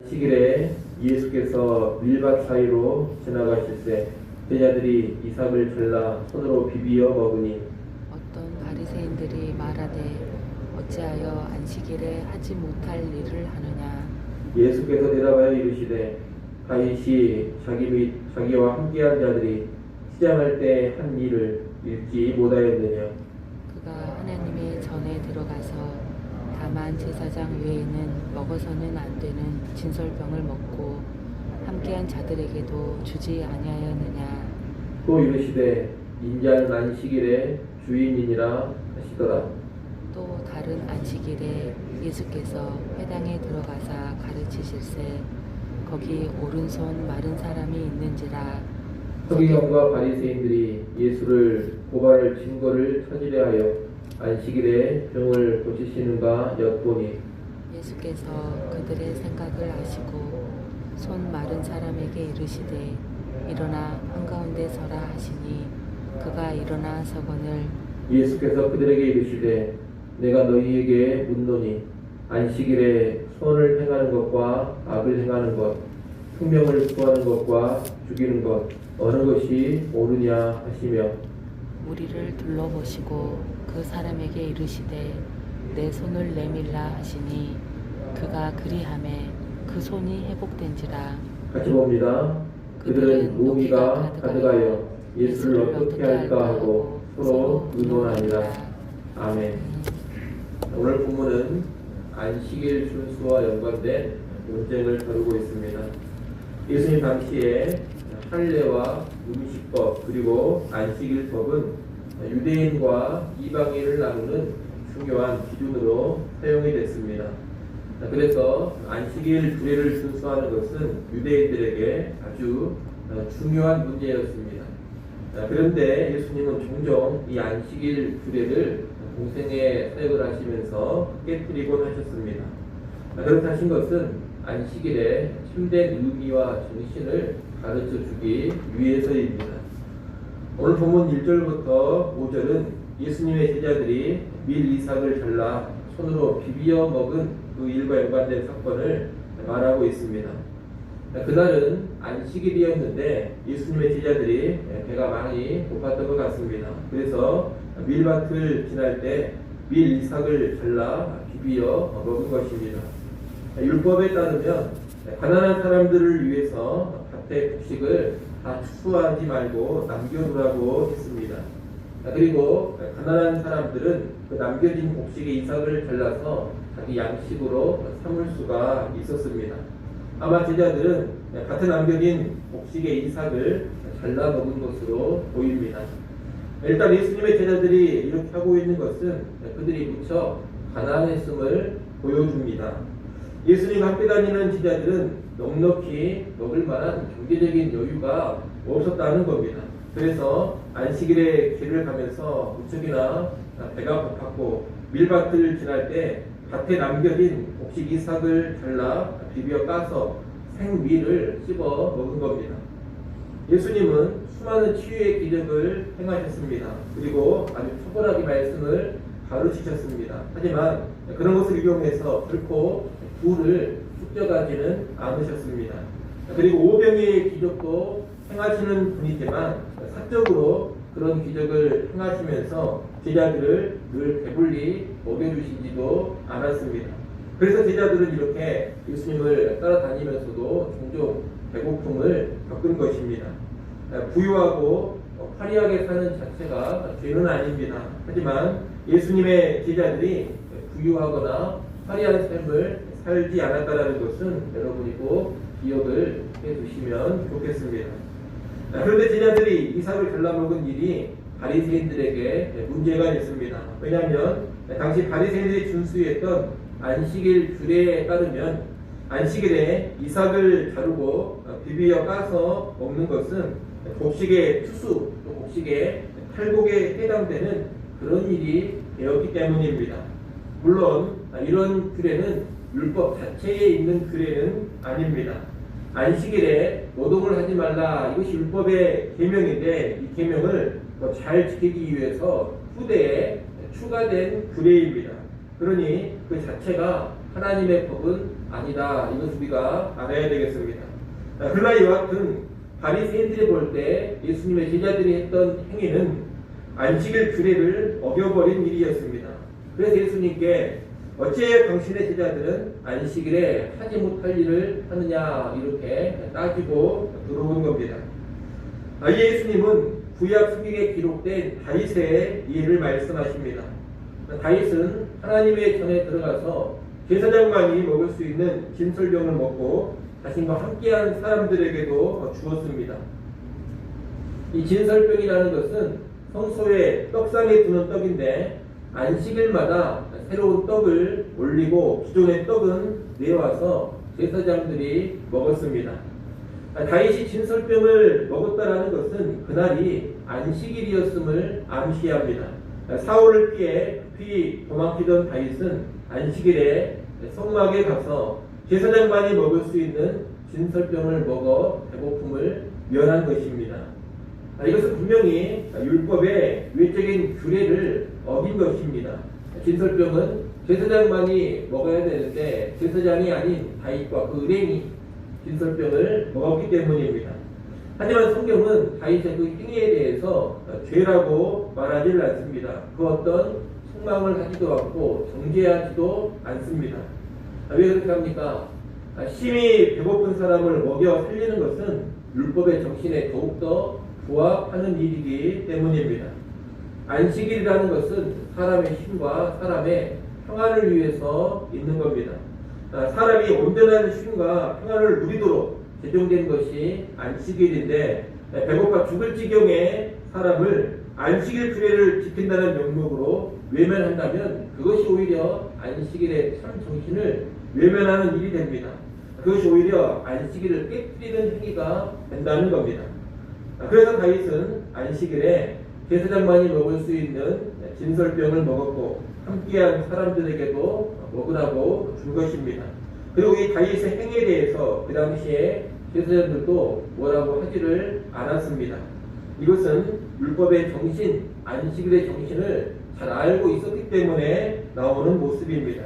시길에 예수께서 밀밭 사이로 지나가실 때 제자들이 이삭을 잘라 손으로 비비어 먹으니 어떤 바리새인들이 말하되 어찌하여 안식일에 하지 못할 일을 하느냐. 예수께서 대답하여 이르시되 다윗이 자기 및 자기와 함께한 자들이 시장할 때 한 일을 읽지 못하였느냐. 그가 하나님의 전에 들어가서 다만 제사장 외에는 먹어서는 안 되는 진설병을 먹고 함께한 자들에게도 주지 아니하였느냐. 또 이르시되 인자는 안식일에 주인이니라 하시더라. 또 다른 안식일에 예수께서 회당에 들어가사 가르치실세 거기 오른손 마른 사람이 있는지라. 서기관과 바리새인들이 예수를 고발할 증거를 찾으려 하여 안식일에 병을 고치시는가 엿보니 예수께서 그들의 생각을 아시고 손 마른 사람에게 이르시되 일어나 한가운데 서라 하시니 그가 일어나 서거늘. 예수께서 그들에게 이르시되 내가 너희에게 묻노니 안식일에 선을 행하는 것과 악을 행하는 것, 생명을 구하는 것과 죽이는 것 어느 것이 옳으냐 하시며 무리를 둘러보시고 그 사람에게 이르시되 내 손을 내밀라 하시니 그가 그리하매 그 손이 회복된지라. 같이 봅니다. 그들은 노기가 가득하여 예수를 어떻게 할까 하고 서로 의논하니라. 아멘. 오늘 본문은 안식일 준수와 연관된 논쟁을 다루고 있습니다. 예수님 당시에 할례와 음식법 그리고 안식일법은 유대인과 이방인을 나누는 중요한 기준으로 사용이 됐습니다. 그래서 안식일 규례를 준수하는 것은 유대인들에게 아주 중요한 문제였습니다. 그런데 예수님은 종종 이 안식일 규례를 공생에 사역을 하시면서 깨뜨리곤 하셨습니다. 그렇게 하신 것은 안식일의 참된 의미와 정신을 가르쳐 주기 위해서입니다. 오늘 본문 1절부터 5절은 예수님의 제자들이 밀 이삭을 잘라 손으로 비비어 먹은 그 일과 연관된 사건을 말하고 있습니다. 그날은 안식일이었는데 예수님의 제자들이 배가 많이 고팠던 것 같습니다. 그래서 밀밭을 지날 때 밀 이삭을 잘라 비비어 먹은 것입니다. 율법에 따르면 가난한 사람들을 위해서 밭의 곡식을 다 추수하지 말고 남겨두라고 했습니다. 그리고 가난한 사람들은 그 남겨진 곡식의 이삭을 잘라서 자기 양식으로 삼을 수가 있었습니다. 아마 제자들은 밭에 남겨진 곡식의 이삭을 잘라 먹은 것으로 보입니다. 일단 예수님의 제자들이 이렇게 하고 있는 것은 그들이 무척 가난했음을 보여줍니다. 예수님과 함께 다니는 제자들은 넉넉히 먹을 만한 경제적인 여유가 없었다는 겁니다. 그래서 안식일에 길을 가면서 무척이나 배가 고팠고 밀밭을 지날 때 밭에 남겨진 곡식 이삭을 잘라 비벼 까서 생밀을 씹어 먹은 겁니다. 예수님은 수많은 치유의 기적을 행하셨습니다. 그리고 아주 탁월하게 말씀을 가르치셨습니다. 하지만 그런 것을 이용해서 결코 부를 축적하지는 않으셨습니다. 그리고 오병이의 기적도 행하시는 분이지만 사적으로 그런 기적을 행하시면서 제자들을 늘 배불리 먹여주시지도 않았습니다. 그래서 제자들은 이렇게 예수님을 따라다니면서도 종종 배고픔을 겪은 것입니다. 부유하고 화려하게 사는 자체가 죄는 아닙니다. 하지만 예수님의 제자들이 부유하거나 화려한 삶을 살지 않았다는 것은 여러분이 꼭 기억을 해두시면 좋겠습니다. 그런데 제자들이 이삭을 잘라먹은 일이 바리새인들에게 문제가 있습니다. 왜냐하면 당시 바리새인들이 준수했던 안식일 규례에 따르면 안식일에 이삭을 자르고 비비어 까서 먹는 것은 곡식의 투수, 또 곡식의 탈곡에 해당되는 그런 일이 되었기 때문입니다. 물론 이런 규례는 율법 자체에 있는 규례는 아닙니다. 안식일에 노동을 하지 말라, 이것이 율법의 계명인데 이 계명을 더 잘 지키기 위해서 후대에 추가된 규례입니다. 그러니 그 자체가 하나님의 법은 아니다. 이것을 우리가 알아야 되겠습니다. 그러나 이와 같은 바리새인들이 볼 때 예수님의 제자들이 했던 행위는 안식일 규례를 어겨버린 일이었습니다. 그래서 예수님께 어찌 당신의 제자들은 안식일에 하지 못할 일을 하느냐 이렇게 따지고 들어온 겁니다. 예수님은 구약 성경에 기록된 다윗의 예를 말씀하십니다. 다윗은 하나님의 전에 들어가서 제사장만이 먹을 수 있는 진설병을 먹고 자신과 함께한 사람들에게도 주었습니다. 이 진설병이라는 것은 성소에 떡상에 두는 떡인데 안식일마다 새로운 떡을 올리고 기존의 떡은 내와서 제사장들이 먹었습니다. 다윗이 진설병을 먹었다라는 것은 그날이 안식일이었음을 암시합니다. 사울을 피해 급히 도망치던 다윗은 안식일에 성막에 가서 제사장만이 먹을 수 있는 진설병을 먹어 배고픔을 면한 것입니다. 이것은 분명히 율법의 외적인 규례를 어긴 것입니다. 진설병은 제사장만이 먹어야 되는데 제사장이 아닌 다윗과 그 의뢰인이 진설병을 먹었기 때문입니다. 하지만 성경은 다윗의 그 행위에 대해서 죄라고 말하지 않습니다. 그 어떤 책망을 하지도 않고 정죄하지도 않습니다. 왜 그렇게 합니까? 심히 배고픈 사람을 먹여 살리는 것은 율법의 정신에 더욱더 부합하는 일이기 때문입니다. 안식일이라는 것은 사람의 힘과 사람의 평안을 위해서 있는 겁니다. 사람이 온전한 쉼과 평안을 누리도록 제정된 것이 안식일인데 배고파 죽을 지경의 사람을 안식일 규례를 지킨다는 명목으로 외면한다면 그것이 오히려 안식일의 참 정신을 외면하는 일이 됩니다. 그것이 오히려 안식일을 깨뜨리는 행위가 된다는 겁니다. 그래서 다윗은 안식일에 제사장만이 먹을 수 있는 진설병을 먹었고 함께한 사람들에게도 먹으라고 준 것입니다. 그리고 이 다윗의 행위에 대해서 그 당시에 제사장들도 뭐라고 하지를 않았습니다. 이것은 율법의 정신, 안식일의 정신을 잘 알고 있었기 때문에 나오는 모습입니다.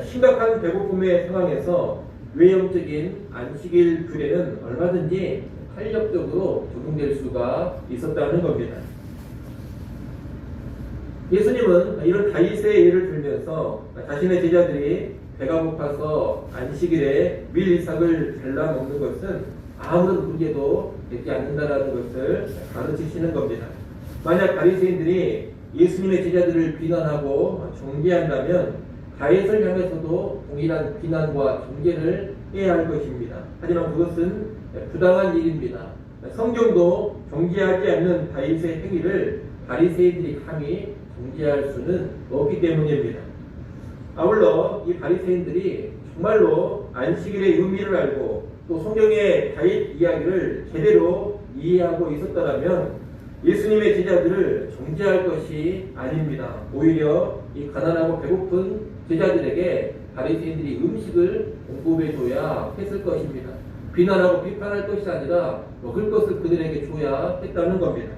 심각한 배고픔의 상황에서 외형적인 안식일 규례는 얼마든지 탄력적으로 적용될 수가 있었다는 겁니다. 예수님은 이런 다윗의 예를 들면서 자신의 제자들이 배가 고파서 안식일에 밀이삭을 잘라 먹는 것은 아무런 문제도 되지 않는다라는 것을 가르치시는 겁니다. 만약 바리새인들이 예수님의 제자들을 비난하고 정죄한다면 다윗을 향해서도 동일한 비난과 정죄를 해야 할 것입니다. 하지만 그것은 부당한 일입니다. 성경도 정죄하지 않는 다윗의 행위를 바리새인들이 감히 정죄할 수는 없기 때문입니다. 아울러 이 바리새인들이 정말로 안식일의 의미를 알고 또 성경의 다윗 이야기를 제대로 이해하고 있었다면 예수님의 제자들을 정죄할 것이 아닙니다. 오히려 이 가난하고 배고픈 제자들에게 바리새인들이 음식을 공급해줘야 했을 것입니다. 비난하고 비판할 것이 아니라 먹을 것을 그들에게 줘야 했다는 겁니다.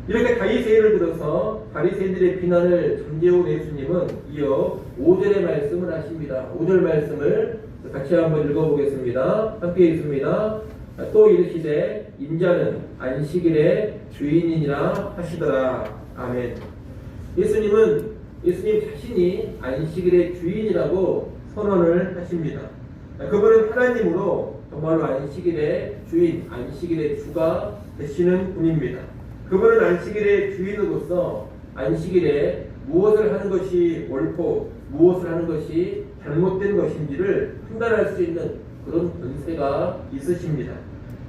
이렇게 다윗의 예를 들어서 바리새인들의 비난을 잠재운 예수님은 이어 5절의 말씀을 하십니다. 5절 말씀을 같이 한번 읽어보겠습니다. 함께 읽습니다. 또 이르시되 인자는 안식일의 주인이니라 하시더라. 아멘. 예수님 자신이 안식일의 주인이라고 선언을 하십니다. 그분은 하나님으로 정말로 안식일의 주인, 안식일의 주가 되시는 분입니다. 그분은 안식일의 주인으로서 안식일에 무엇을 하는 것이 옳고 무엇을 하는 것이 잘못된 것인지를 판단할 수 있는 그런 권세가 있으십니다.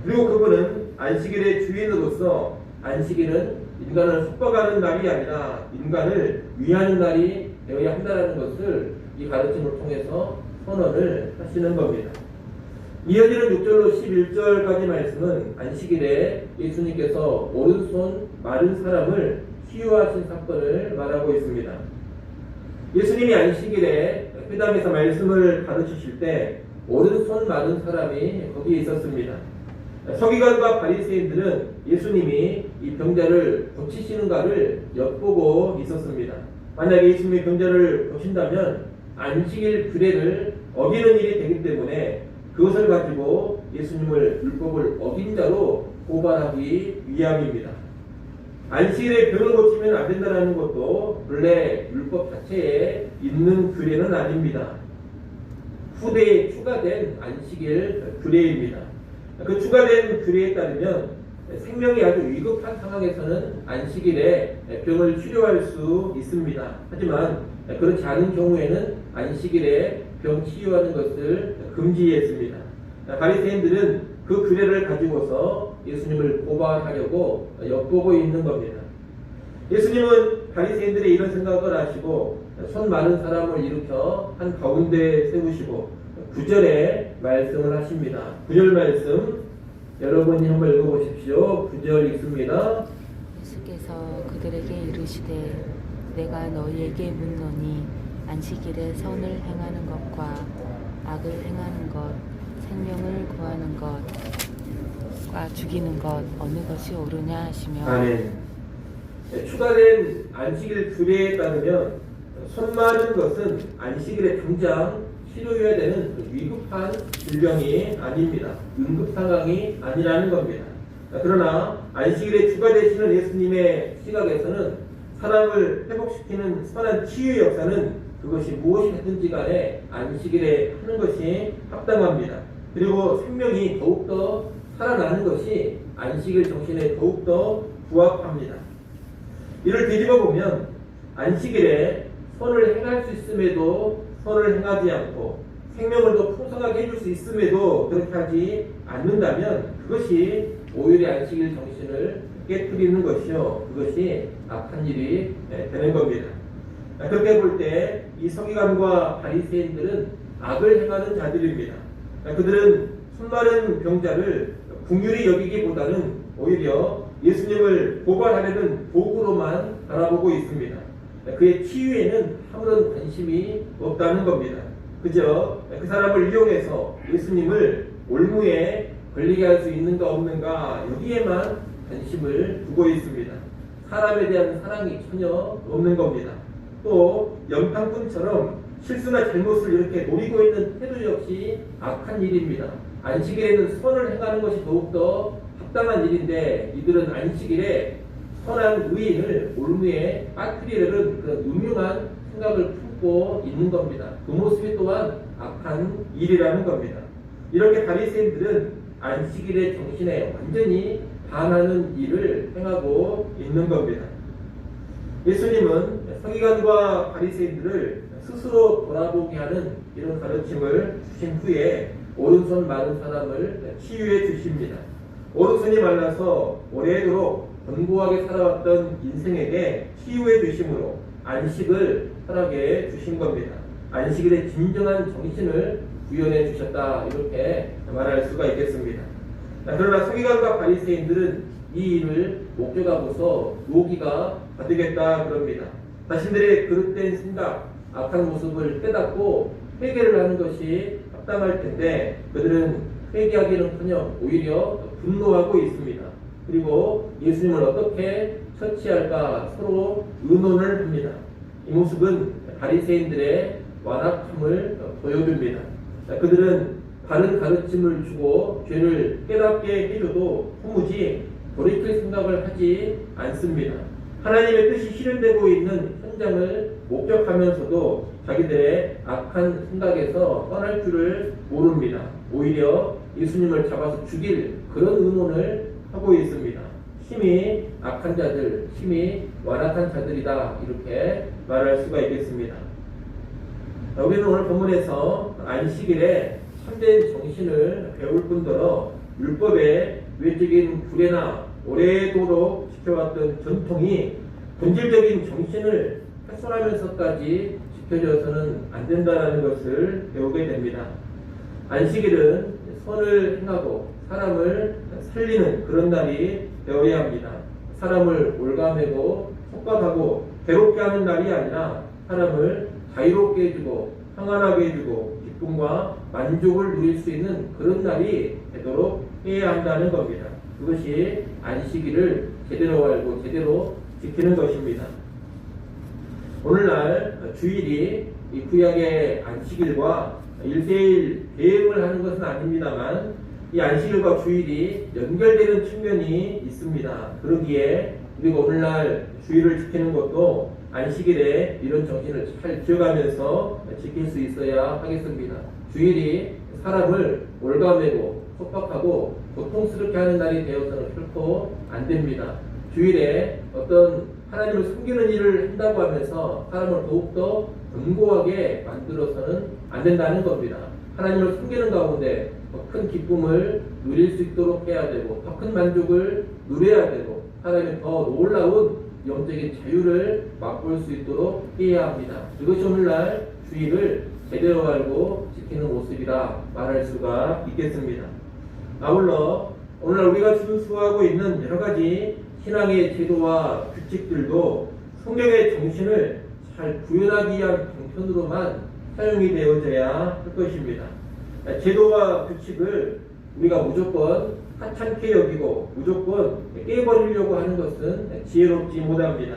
그리고 그분은 안식일의 주인으로서 안식일은 인간을 속박하는 날이 아니라 인간을 위하는 날이 되어야 한다는 것을 이 가르침을 통해서 선언을 하시는 겁니다. 이어지는 6절로 11절까지 말씀은 안식일에 예수님께서 오른손 마른 사람을 치유하신 사건을 말하고 있습니다. 예수님이 안식일에 회당에서 말씀을 가르치실 때 오른손 마른 사람이 거기에 있었습니다. 서기관과 바리새인들은 예수님이 이 병자를 고치시는가를 엿보고 있었습니다. 만약에 예수님이 병자를 고친다면 안식일 규례를 어기는 일이 되기 때문에 그것을 가지고 예수님을 율법을 어긴 자로 고발하기 위함입니다. 안식일에 병을 고치면 안 된다는 것도 원래 율법 자체에 있는 규례는 아닙니다. 후대에 추가된 안식일 규례입니다. 그 추가된 규례에 따르면 생명이 아주 위급한 상황에서는 안식일에 병을 치료할 수 있습니다. 하지만 그렇지 않은 경우에는 안식일에 병 치유하는 것을 금지했습니다. 바리새인들은 그 규례를 가지고서 예수님을 고발하려고 엿보고 있는 겁니다. 예수님은 바리새인들의 이런 생각을 하시고 손 많은 사람을 일으켜 한 가운데 세우시고 9절에 말씀을 하십니다. 9절 말씀 여러분이 한번 읽어보십시오. 9절 읽습니다. 예수께서 그들에게 이르시되 내가 너희에게 묻노니 안식일에 선을 행하는 것과 악을 행하는 것 생명을 구하는 것과 죽이는 것 어느 것이 옳으냐 하시며 아멘. 추가된 안식일 규례에 따르면 손 많은 것은 안식일에 당장 치료해야 되는 위급한 질병이 아닙니다. 응급 상황이 아니라는 겁니다. 그러나 안식일에 추가되시는 예수님의 시각에서는 사람을 회복시키는 선한 치유의 역사는 그것이 무엇이든지 간에 안식일에 하는 것이 합당합니다. 그리고 생명이 더욱더 살아나는 것이 안식일 정신에 더욱더 부합합니다. 이를 뒤집어 보면 안식일에 선을 행할 수 있음에도 선을 행하지 않고 생명을 더 풍성하게 해줄 수 있음에도 그렇게 하지 않는다면 그것이 오히려 안식일 정신을 깨뜨리는 것이요 그것이 악한 일이 되는 겁니다. 그렇게 볼 때 이 서기관과 바리새인들은 악을 행하는 자들입니다. 그들은 손마른 병자를 긍휼히 여기기보다는 오히려 예수님을 고발하려는 도구로만 바라보고 있습니다. 그의 치유에는 아무런 관심이 없다는 겁니다. 그저 그 사람을 이용해서 예수님을 올무에 걸리게 할 수 있는가 없는가 여기에만 관심을 두고 있습니다. 사람에 대한 사랑이 전혀 없는 겁니다. 또 연탄꾼처럼 실수나 잘못을 이렇게 노리고 있는 태도 역시 악한 일입니다. 안식일에는 선을 행하는 것이 더욱더 합당한 일인데 이들은 안식일에 선한 의인을 올무에 빠뜨리려는 그런 음흉한 생각을 품고 있는 겁니다. 그 모습이 또한 악한 일이라는 겁니다. 이렇게 바리새인들은 안식일의 정신에 완전히 반하는 일을 행하고 있는 겁니다. 예수님은 서기관과 바리새인들을 스스로 돌아보게 하는 이런 가르침을 주신 후에 오른손 마른 사람을 치유해 주십니다. 오른손이 말라서 오래도록 견고하게 살아왔던 인생에게 치유해 주심으로 안식을 허락해 주신 겁니다. 안식일의 진정한 정신을 구현해 주셨다 이렇게 말할 수가 있겠습니다. 그러나 서기관과 바리새인들은 이 일을 목격하고서 노기가 받으겠다 그럽니다. 자신들의 그릇된 생각, 악한 모습을 깨닫고 회개를 하는 것이 합당할 텐데 그들은 회개하기는커녕 오히려 분노하고 있습니다. 그리고 예수님을 어떻게 처치할까 서로 의논을 합니다. 이 모습은 바리새인들의 완악함을 보여줍니다. 그들은 바른 가르침을 주고 죄를 깨닫게 해줘도 도무지 돌이킬 생각을 하지 않습니다. 하나님의 뜻이 실현되고 있는 현장을 목격하면서도 자기들의 악한 생각에서 떠날 줄을 모릅니다. 오히려 예수님을 잡아서 죽일 그런 의논을 하고 있습니다. 심히 악한 자들, 심히 완악한 자들이다 이렇게 말할 수가 있겠습니다. 우리는 오늘 본문에서 안식일에 참된 정신을 배울 뿐더러 율법의 외적인 규례나 오래도록 지켜왔던 전통이 본질적인 정신을 훼손하면서까지 지켜져서는 안 된다는 것을 배우게 됩니다. 안식일은 선을 행하고 사람을 살리는 그런 날이 되어야 합니다. 사람을 올가매고 속박하고 괴롭게 하는 날이 아니라 사람을 자유롭게 해주고 평안하게 해주고 기쁨과 만족을 누릴 수 있는 그런 날이 되도록 해야 한다는 겁니다. 그것이 안식일을 제대로 알고 제대로 지키는 것입니다. 오늘날 주일이 이 구약의 안식일과 일대일 대응을 하는 것은 아닙니다만 이 안식일과 주일이 연결되는 측면이 있습니다. 그러기에 우리가 오늘날 주일을 지키는 것도 안식일에 이런 정신을 잘 기억하면서 지킬 수 있어야 하겠습니다. 주일이 사람을 올가매고 속박하고 고통스럽게 하는 날이 되어서는 결코 안 됩니다. 주일에 어떤 하나님을 숨기는 일을 한다고 하면서 사람을 더욱더 견고하게 만들어서는 안 된다는 겁니다. 하나님을 숨기는 가운데 더 큰 기쁨을 누릴 수 있도록 해야 되고 더 큰 만족을 누려야 되고 하나님의 더 놀라운 영적인 자유를 맛볼 수 있도록 해야 합니다. 이것이 오늘날 주일을 제대로 알고 지키는 모습이라 말할 수가 있겠습니다. 아울러 오늘날 우리가 준수하고 있는 여러 가지 신앙의 제도와 규칙들도 성경의 정신을 잘 구현하기 위한 방편으로만 사용이 되어져야 할 것입니다. 제도와 규칙을 우리가 무조건 하찮게 여기고 무조건 깨버리려고 하는 것은 지혜롭지 못합니다.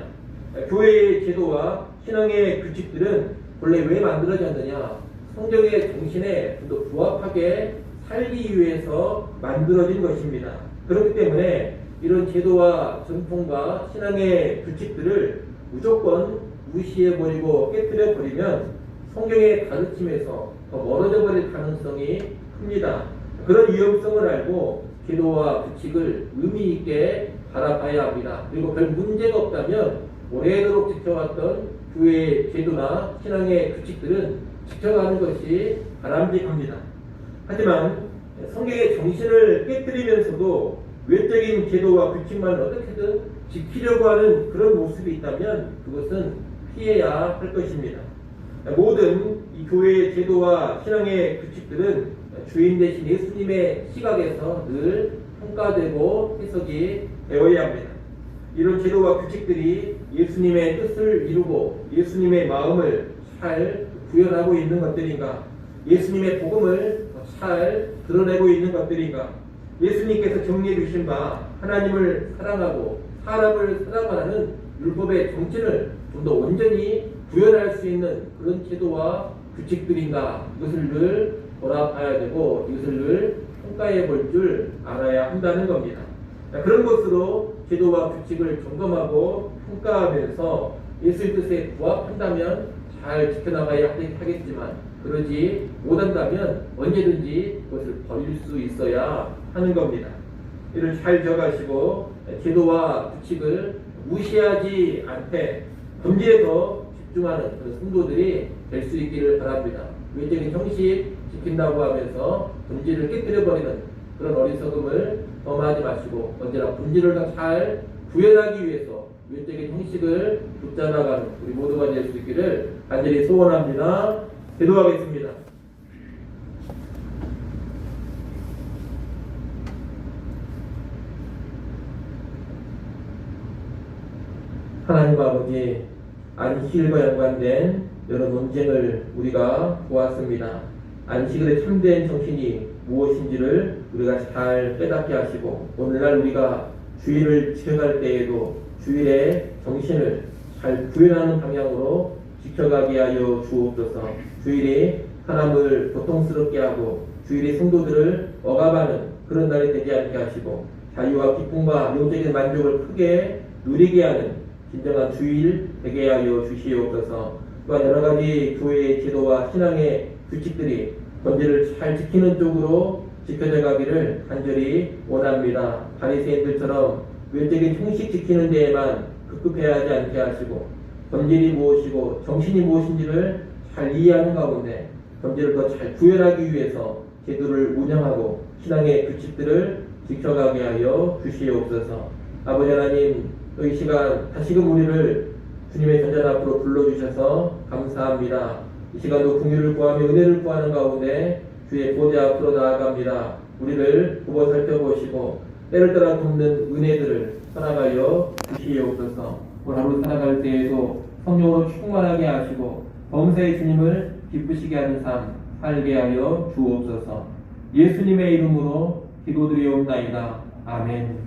교회의 제도와 신앙의 규칙들은 원래 왜 만들어졌느냐? 성경의 정신에 좀 더 부합하게 살기 위해서 만들어진 것입니다. 그렇기 때문에 이런 제도와 전통과 신앙의 규칙들을 무조건 무시해버리고 깨뜨려버리면 성경의 가르침에서 더 멀어져 버릴 가능성이 큽니다. 그런 위험성을 알고 제도와 규칙을 의미 있게 바라봐야 합니다. 그리고 별 문제가 없다면 오래도록 지켜왔던 교회의 제도나 신앙의 규칙들은 지켜가는 것이 바람직합니다. 하지만 성경의 정신을 깨뜨리면서도 외적인 제도와 규칙만 어떻게든 지키려고 하는 그런 모습이 있다면 그것은 피해야 할 것입니다. 모든 이 교회의 제도와 신앙의 규칙들은 주인 대신 예수님의 시각에서 늘 평가되고 해석이 되어야 합니다. 이런 제도와 규칙들이 예수님의 뜻을 이루고 예수님의 마음을 잘 구현하고 있는 것들인가? 예수님의 복음을 잘 드러내고 있는 것들인가? 예수님께서 정리해 주신 바 하나님을 사랑하고 사람을 사랑하는 율법의 정신을 좀 더 온전히 구현할 수 있는 그런 제도와 규칙들인가? 이것을 늘 돌아봐야 되고 이것을 늘 평가해 볼 줄 알아야 한다는 겁니다. 그런 것으로 제도와 규칙을 점검하고 평가하면서 예수의 뜻에 부합한다면 잘 지켜나가야 하겠지만 그러지 못한다면 언제든지 그것을 버릴 수 있어야 하는 겁니다. 이를 잘 기억하시고 제도와 규칙을 무시하지 않되 범죄에 더 집중하는 그런 성도들이 될 수 있기를 바랍니다. 외적인 형식 지킨다고 하면서 본질을 깨뜨려버리는 그런 어리석음을 범하지 마시고 언제나 본질을 더 잘 구현하기 위해서 외적인 형식을 붙잡아가는 우리 모두가 될 수 있기를 간절히 소원합니다. 기도하겠습니다. 하나님 아버지, 안식일과 연관된 여러 논쟁을 우리가 보았습니다. 안식일의 참된 정신이 무엇인지를 우리가 잘 깨닫게 하시고 오늘날 우리가 주일을 지켜갈 때에도 주일의 정신을 잘 구현하는 방향으로 지켜가게 하여 주옵소서. 주일이 사람을 고통스럽게 하고 주일이 성도들을 억압하는 그런 날이 되지 않게 하시고 자유와 기쁨과 영적인 만족을 크게 누리게 하는 진정한 주일 되게 하여 주시옵소서. 또한 여러 가지 교회의 제도와 신앙의 규칙들이 본질을 잘 지키는 쪽으로 지켜져 가기를 간절히 원합니다. 바리새인들처럼 외적인 형식 지키는 데에만 급급해야 하지 않게 하시고 본질이 무엇이고 정신이 무엇인지를 잘 이해하는 가운데 본질을 더 잘 구현하기 위해서 제도를 운영하고 신앙의 규칙들을 지켜가게 하여 주시옵소서. 아버지 하나님, 이 시간 다시금 우리를 주님의 전전 앞으로 불러주셔서 감사합니다. 이 시간도 긍휼을 구하며 은혜를 구하는 가운데 주의 보좌 앞으로 나아갑니다. 우리를 보고 살펴보시고 때를 따라 돕는 은혜들을 허락하여 주시옵소서. 오늘 하루 살아갈 때에도 성령으로 충만하게 하시고 범사의 주님을 기쁘시게 하는 삶 살게 하여 주옵소서. 예수님의 이름으로 기도드리옵나이다. 아멘.